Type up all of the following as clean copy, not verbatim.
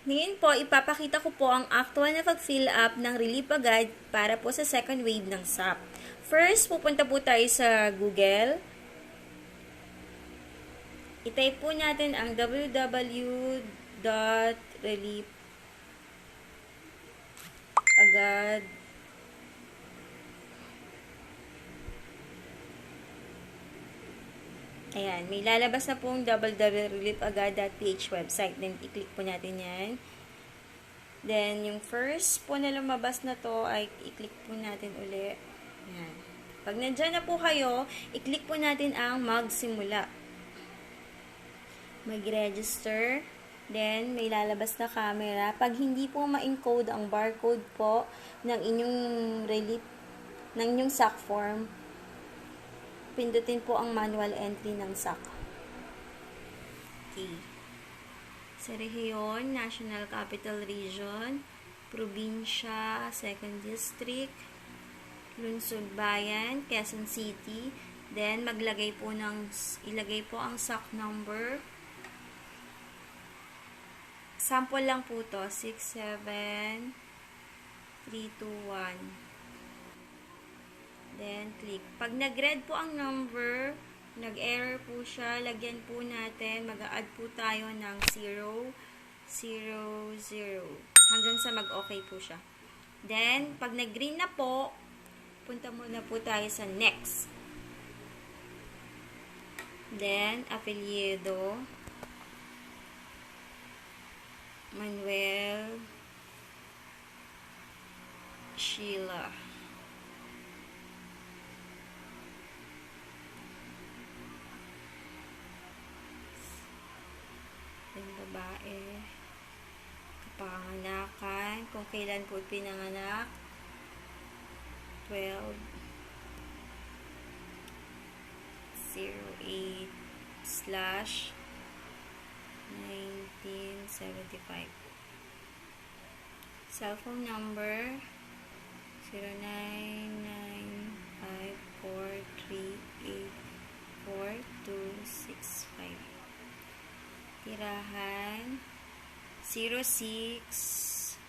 Ngayon po, ipapakita ko po ang actual na pag-fill up ng Relief Agad para po sa second wave ng SAP. First, pupunta po tayo sa Google. I-type po natin ang www.reliefagad Ayan, may lalabas na pong www.reliefagad.ph website. Then, i-click po natin yan. Then, yung first po na lumabas na to, ay i-click po natin uli. Ayan. Pag nandyan na po kayo, i-click po natin ang magsimula. Mag-register. Then, may lalabas na camera. Pag hindi po ma-encode ang barcode po ng inyong ng inyong SAC form, pindutin po ang manual entry ng SAC. Okay. Sa rehiyon, National Capital Region, Probinsya, 2nd District, Lungsod Bayan, Quezon City. Then, ilagay po ang SAC number. Sample lang po to, 67321. Then, click. Pag nag-red po ang number, nag-error po siya, lagyan po natin, mag-a-add po tayo ng 0, 0, 0. Hanggang sa mag-okay po siya. Then, pag nag-green na po, punta muna po tayo sa next. Then, apelyido, Manuel, Sheila. Yung babae, kapanganakan, kung kailan po pinanganak, 12/08/1975. Cellphone number 099543842265. Tirahan 06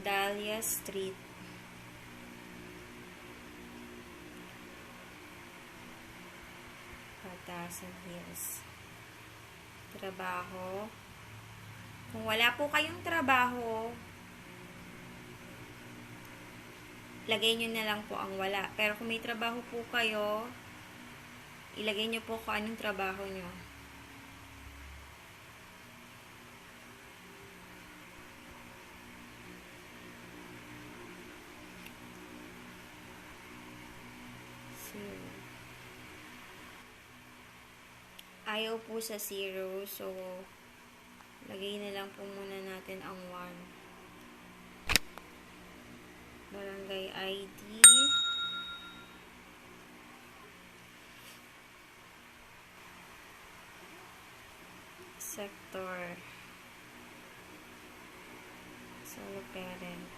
Dahlia Street, Batasan Hills. Trabaho, kung wala po kayong trabaho, lagay nyo na lang po ang wala. Pero kung may trabaho po kayo, ilagay nyo po kung anong trabaho nyo. Ayaw po sa 0, so lagay na lang po muna natin ang 1. Barangay ID, sector, solo parent.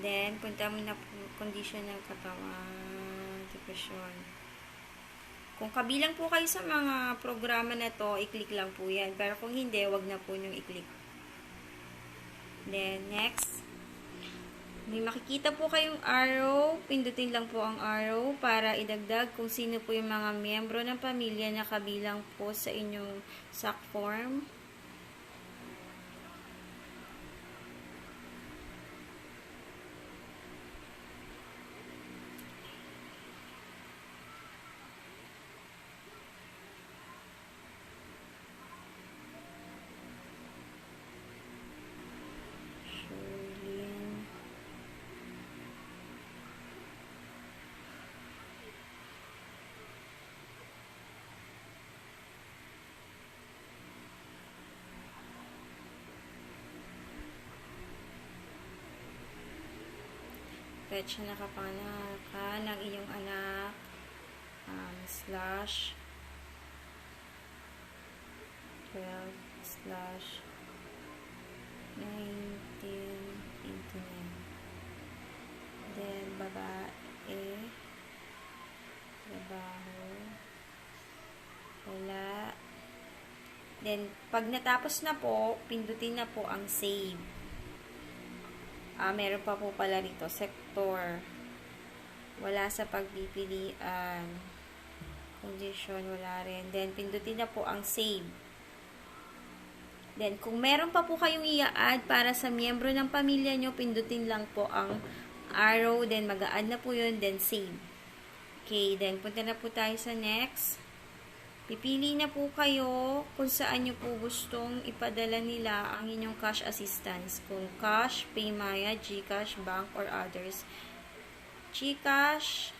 Then, punta mo na po condition ng katawan, depression. Kung kabilang po kayo sa mga programa na to, i-click lang po yan. Pero kung hindi, wag na po nyong i-click. Then, next. May makikita po kayong arrow. Pindutin lang po ang arrow para idagdag kung sino po yung mga miyembro ng pamilya na kabilang po sa inyong SAC form. Petsa na kapanganakan ng iyong anak, slash 12/1989. Then, babae, trabaho, Then, pag natapos na po, pindutin na po ang save. Meron pa po pala rito, sector. Wala sa pagpipilian. Condition, wala rin. Then, pindutin na po ang save. Then, kung meron pa po kayong i-add para sa miyembro ng pamilya nyo, pindutin lang po ang arrow. Then, mag-a-add na po yun. Then, save. Okay. Then, punta na po tayo sa next. Pipili na po kayo kung saan nyo po gustong ipadala nila ang inyong cash assistance. Kung cash, Paymaya, GCash, bank, or others. GCash.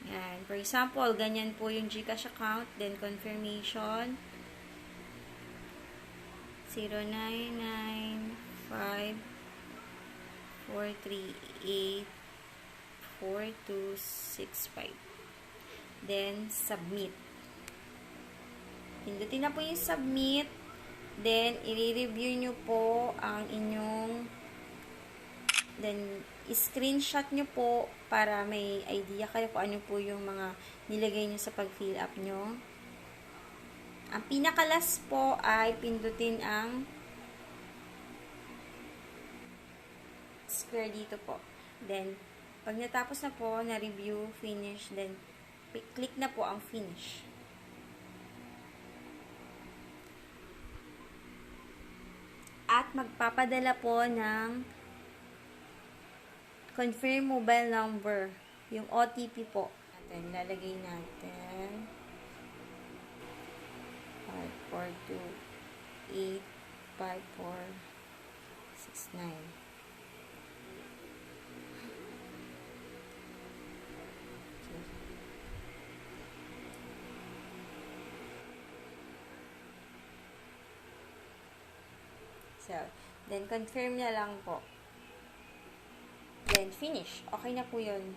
Yan. For example, ganyan po yung GCash account. Then, confirmation. 0995-438-4265. Then, submit. Pindutin na po yung submit. Then, i-review nyo po ang inyong then, screenshot nyo po para may idea kayo kung ano po yung mga nilagay nyo sa pag-fill up nyo. Ang pinakalas po ay pindutin ang square dito po. Then, pag natapos na po, na-review, finish, then, click na po ang finish. At magpapadala po ng confirm mobile number, yung OTP po. Natin, lalagay natin 542-85469. So, then confirm na lang po. Then finish. Okay na po yun.